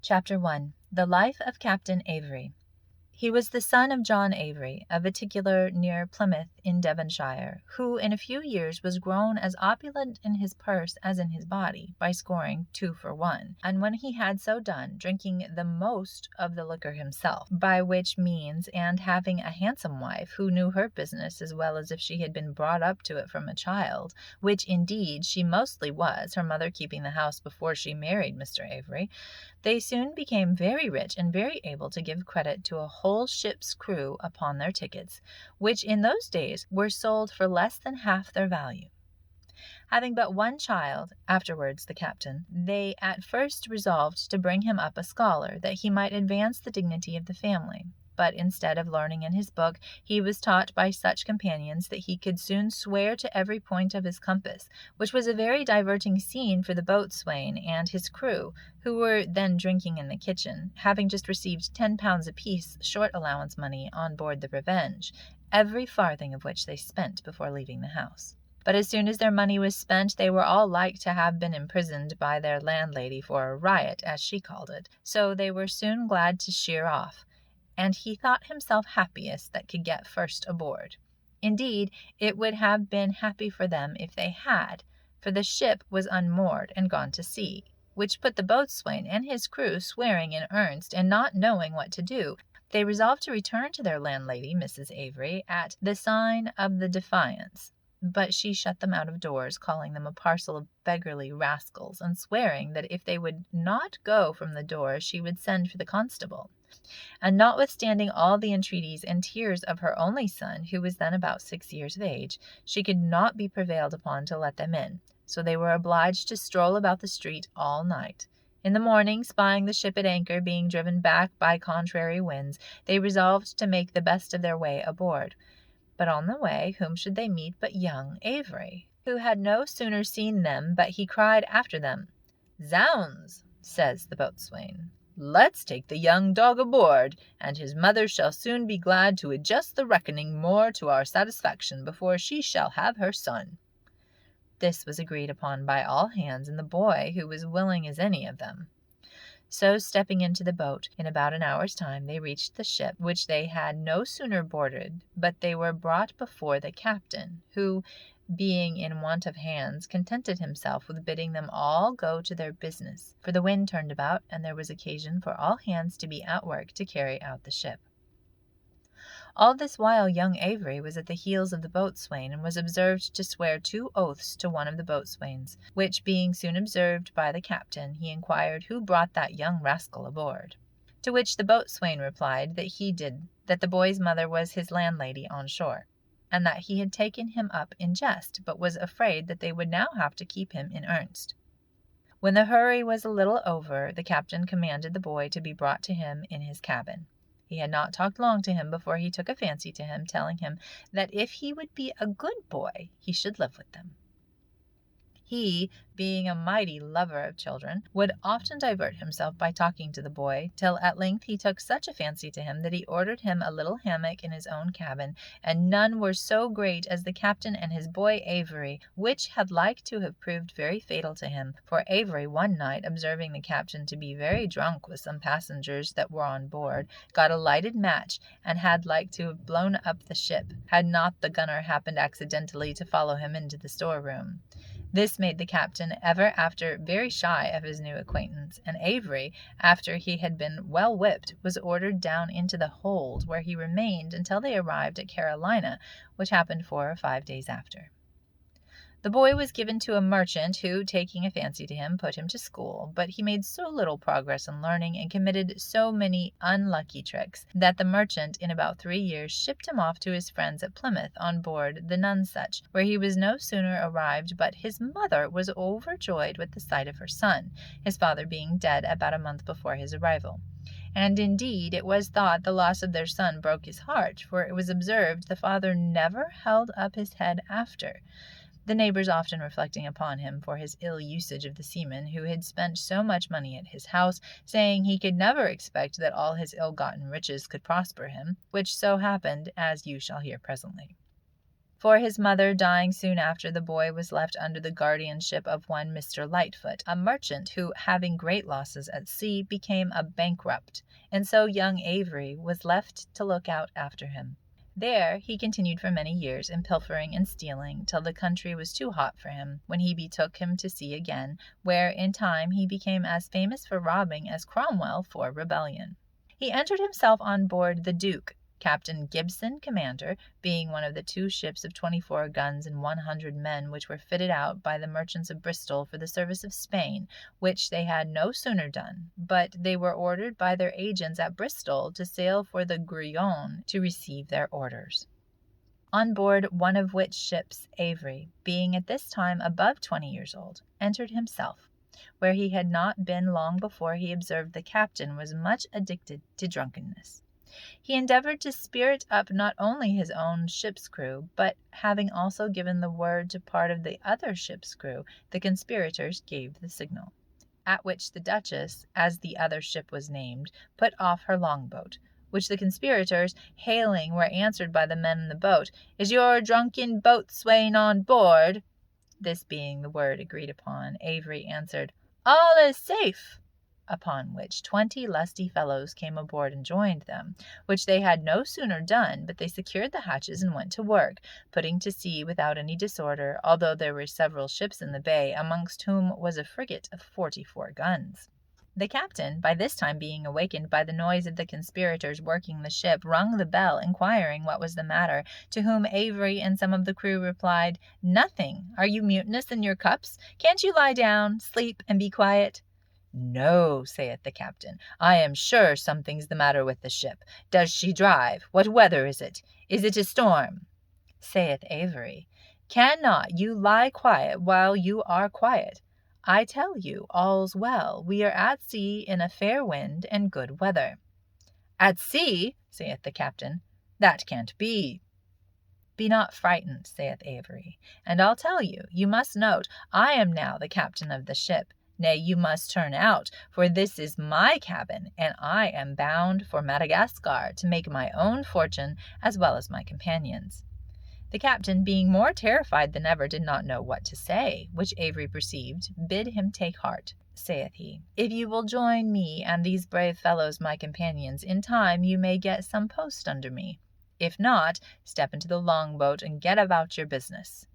Chapter 1. The Life of Captain Avery. He was the son of John Avery, a viticular near Plymouth in Devonshire, who in a few years was grown as opulent in his purse as in his body, by scoring 2 for 1, and when he had so done, drinking the most of the liquor himself, by which means, and having a handsome wife, who knew her business as well as if she had been brought up to it from a child, which indeed she mostly was, her mother keeping the house before she married Mr. Avery, they soon became very rich and very able to give credit to a whole ship's crew upon their tickets, which in those days were sold for less than half their value. Having but one child, afterwards the captain, they at first resolved to bring him up a scholar, that he might advance the dignity of the family. But instead of learning in his book, he was taught by such companions that he could soon swear to every point of his compass, which was a very diverting scene for the boatswain and his crew, who were then drinking in the kitchen, having just received 10 pounds apiece short allowance money on board the Revenge, every farthing of which they spent before leaving the house. But as soon as their money was spent, they were all like to have been imprisoned by their landlady for a riot, as she called it, so they were soon glad to sheer off, and he thought himself happiest that could get first aboard. Indeed, it would have been happy for them if they had, for the ship was unmoored and gone to sea, which put the boatswain and his crew swearing in earnest, and not knowing what to do. They resolved to return to their landlady, Mrs. Avery, at the sign of the Defiance, but she shut them out of doors, calling them a parcel of beggarly rascals, and swearing that if they would not go from the door she would send for the constable. And notwithstanding all the entreaties and tears of her only son, who was then about 6 years of age, she could not be prevailed upon to let them in, so they were obliged to stroll about the street all night. In the morning, spying the ship at anchor being driven back by contrary winds, they resolved to make the best of their way aboard. But on the way, whom should they meet but young Avery, who had no sooner seen them but he cried after them, "Zounds," says the boatswain, "let's take the young dog aboard, and his mother shall soon be glad to adjust the reckoning more to our satisfaction before she shall have her son." This was agreed upon by all hands, and the boy, who was willing as any of them. So stepping into the boat, in about an hour's time they reached the ship, which they had no sooner boarded but they were brought before the captain, who, being in want of hands, contented himself with bidding them all go to their business, for the wind turned about, and there was occasion for all hands to be at work to carry out the ship. All this while young Avery was at the heels of the boatswain, and was observed to swear 2 oaths to one of the boatswains, which being soon observed by the captain, he inquired who brought that young rascal aboard. To which the boatswain replied that he did, that the boy's mother was his landlady on shore, and that he had taken him up in jest, but was afraid that they would now have to keep him in earnest. When the hurry was a little over, the captain commanded the boy to be brought to him in his cabin. He had not talked long to him before he took a fancy to him, telling him that if he would be a good boy, he should live with them. He, being a mighty lover of children, would often divert himself by talking to the boy, till at length he took such a fancy to him that he ordered him a little hammock in his own cabin, and none were so great as the captain and his boy Avery, which had like to have proved very fatal to him, for Avery one night, observing the captain to be very drunk with some passengers that were on board, got a lighted match, and had like to have blown up the ship, had not the gunner happened accidentally to follow him into the storeroom. This made the captain ever after very shy of his new acquaintance, and Avery, after he had been well whipped, was ordered down into the hold, where he remained until they arrived at Carolina, which happened 4 or 5 days after. The boy was given to a merchant who, taking a fancy to him, put him to school, but he made so little progress in learning and committed so many unlucky tricks that the merchant in about 3 years shipped him off to his friends at Plymouth on board the Nonsuch, where he was no sooner arrived but his mother was overjoyed with the sight of her son, his father being dead about a month before his arrival. And indeed it was thought the loss of their son broke his heart, for it was observed the father never held up his head after, the neighbors often reflecting upon him for his ill usage of the seaman who had spent so much money at his house, saying he could never expect that all his ill-gotten riches could prosper him, which so happened, as you shall hear presently. for his mother dying soon after, the boy was left under the guardianship of one Mr. Lightfoot, a merchant who, having great losses at sea, became a bankrupt, and so young Avery was left to look out after him. There he continued for many years in pilfering and stealing, till the country was too hot for him, when he betook him to sea again, where in time he became as famous for robbing as Cromwell for rebellion. He entered himself on board the Duke, Captain Gibson, commander, being one of the 2 ships of 24 guns and 100 men which were fitted out by the merchants of Bristol for the service of Spain, which they had no sooner done, but they were ordered by their agents at Bristol to sail for the Guyenne to receive their orders. On board one of which ships Avery, being at this time above 20 years old, entered himself, where he had not been long before he observed the captain was much addicted to drunkenness. He endeavored to spirit up not only his own ship's crew, but having also given the word to part of the other ship's crew, the conspirators gave the signal, at which the Duchess, as the other ship was named, put off her longboat, which the conspirators, hailing, were answered by the men in the boat, "Is your drunken boatswain on board?" This being the word agreed upon, Avery answered, "All is safe," upon which 20 lusty fellows came aboard and joined them, which they had no sooner done but they secured the hatches and went to work, putting to sea without any disorder, although there were several ships in the bay, amongst whom was a frigate of 44 guns. The captain, by this time being awakened by the noise of the conspirators working the ship, rung the bell, inquiring what was the matter, to whom Avery and some of the crew replied, "Nothing. Are you mutinous in your cups? Can't you lie down, sleep, and be quiet?" "No," saith the captain, "I am sure something's the matter with the ship. Does she drive? What weather is it? Is it a storm?" Saith Avery, "Cannot you lie quiet while you are quiet? I tell you all's well. We are at sea in a fair wind and good weather." "At sea!" saith the captain, "that can't be." "Be not frightened," saith Avery, "and I'll tell you. You must note, I am now the captain of the ship. Nay, you must turn out, for this is my cabin, and I am bound for Madagascar to make my own fortune as well as my companions." The captain, being more terrified than ever, did not know what to say, which Avery perceived, bid him take heart. Saith he, "If you will join me and these brave fellows my companions, in time you may get some post under me. If not, step into the longboat and get about your business."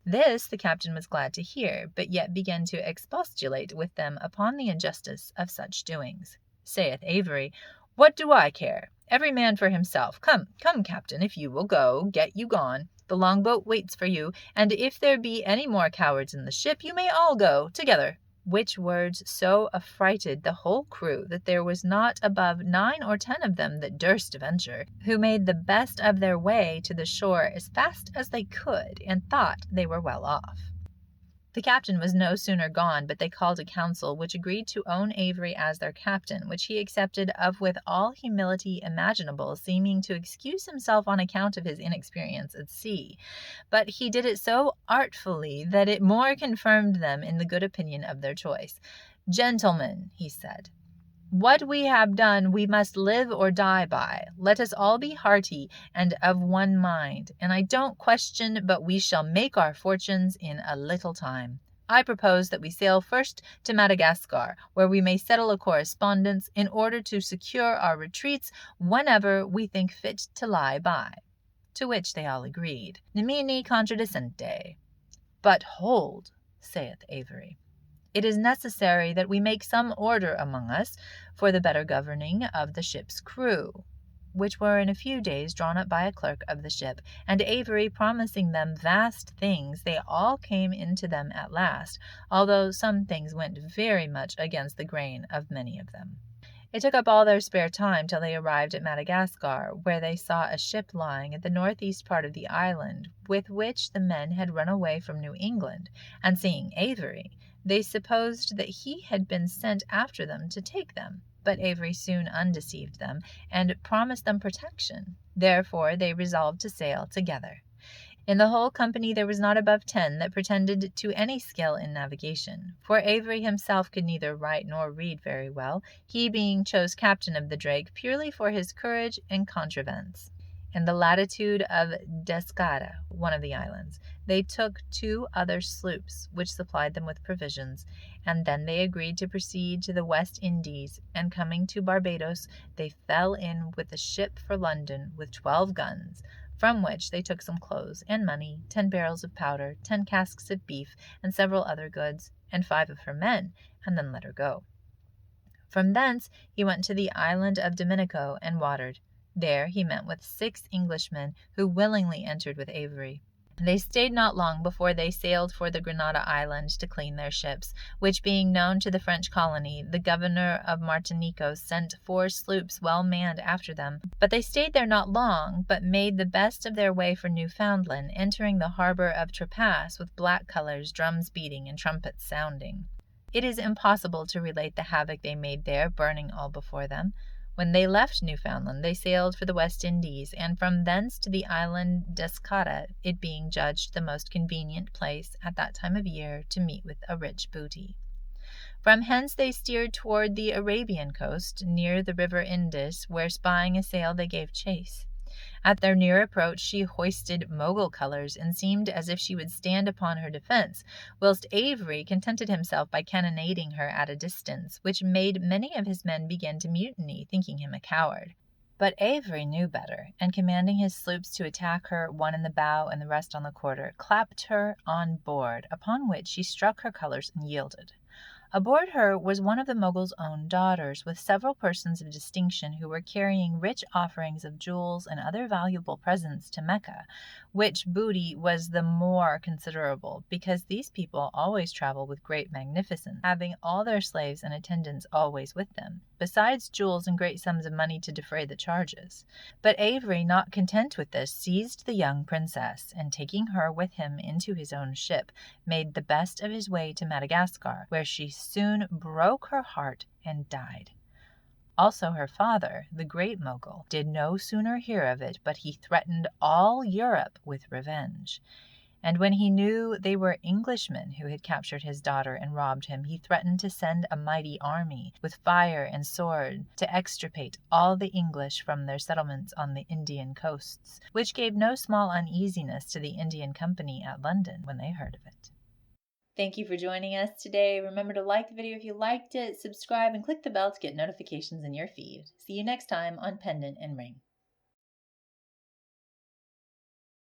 This the captain was glad to hear, but yet began to expostulate with them upon the injustice of such doings. Saith Avery, "What do I care? Every man for himself. Come, captain, if you will go, get you gone. The longboat waits for you, and if there be any more cowards in the ship, you may all go together." Which words so affrighted the whole crew that there was not above 9 or 10 of them that durst venture, who made the best of their way to the shore as fast as they could, and thought they were well off. The captain was no sooner gone but they called a council, which agreed to own Avery as their captain, which he accepted of with all humility imaginable, seeming to excuse himself on account of his inexperience at sea. But he did it so artfully that it more confirmed them in the good opinion of their choice. "Gentlemen," he said, "what we have done we must live or die by. Let us all be hearty and of one mind, and I don't question but we shall make our fortunes in a little time. I propose that we sail first to Madagascar, where we may settle a correspondence in order to secure our retreats whenever we think fit to lie by." To which they all agreed. Nemini contradicente. "But hold," saith Avery, "it is necessary that we make some order among us for the better governing of the ship's crew," which were in a few days drawn up by a clerk of the ship, and Avery promising them vast things, they all came into them at last, although some things went very much against the grain of many of them. It took up all their spare time till they arrived at Madagascar, where they saw a ship lying at the northeast part of the island, with which the men had run away from New England, and seeing Avery, they supposed that he had been sent after them to take them. But Avery soon undeceived them, and promised them protection. Therefore they resolved to sail together. In the whole company there was not above 10 that pretended to any skill in navigation, for Avery himself could neither write nor read very well, he being chose captain of the Drake purely for his courage and contrivance. in the latitude of Descara, one of the islands. They took 2 other sloops, which supplied them with provisions, and then they agreed to proceed to the West Indies, and coming to Barbados, they fell in with a ship for London with 12 guns, from which they took some clothes and money, 10 barrels of powder, 10 casks of beef, and several other goods, and 5 of her men, and then let her go. From thence he went to the island of Dominico and watered. There he met with 6 Englishmen, who willingly entered with Avery. They stayed not long before they sailed for the Grenada Island to clean their ships, which being known to the French colony, the governor of Martinico sent 4 sloops well manned after them. But they stayed there not long, but made the best of their way for Newfoundland, entering the harbor of Trepasse with black colors, drums beating, and trumpets sounding. It is impossible to relate the havoc they made there, burning all before them. When they left Newfoundland, they sailed for the West Indies, and from thence to the island Descara, it being judged the most convenient place at that time of year to meet with a rich booty. From hence they steered toward the Arabian coast, near the river Indus, where spying a sail they gave chase. At their near approach she hoisted Mogul colors, and seemed as if she would stand upon her defense, whilst Avery contented himself by cannonading her at a distance, which made many of his men begin to mutiny, thinking him a coward. But Avery knew better, and commanding his sloops to attack her, one in the bow and the rest on the quarter, clapped her on board, upon which she struck her colors and yielded. Aboard her was one of the Mogul's own daughters, with several persons of distinction who were carrying rich offerings of jewels and other valuable presents to Mecca, which booty was the more considerable, because these people always travel with great magnificence, having all their slaves and attendants always with them, besides jewels and great sums of money to defray the charges. But Avery, not content with this, seized the young princess, and taking her with him into his own ship, made the best of his way to Madagascar, where she soon broke her heart and died. Also her father, the great Mogul, did no sooner hear of it, but he threatened all Europe with revenge. And when he knew they were Englishmen who had captured his daughter and robbed him, he threatened to send a mighty army, with fire and sword, to extirpate all the English from their settlements on the Indian coasts, which gave no small uneasiness to the Indian Company at London when they heard of it. Thank you for joining us today. Remember to like the video if you liked it, subscribe, and click the bell to get notifications in your feed. See you next time on Pendant and Ring.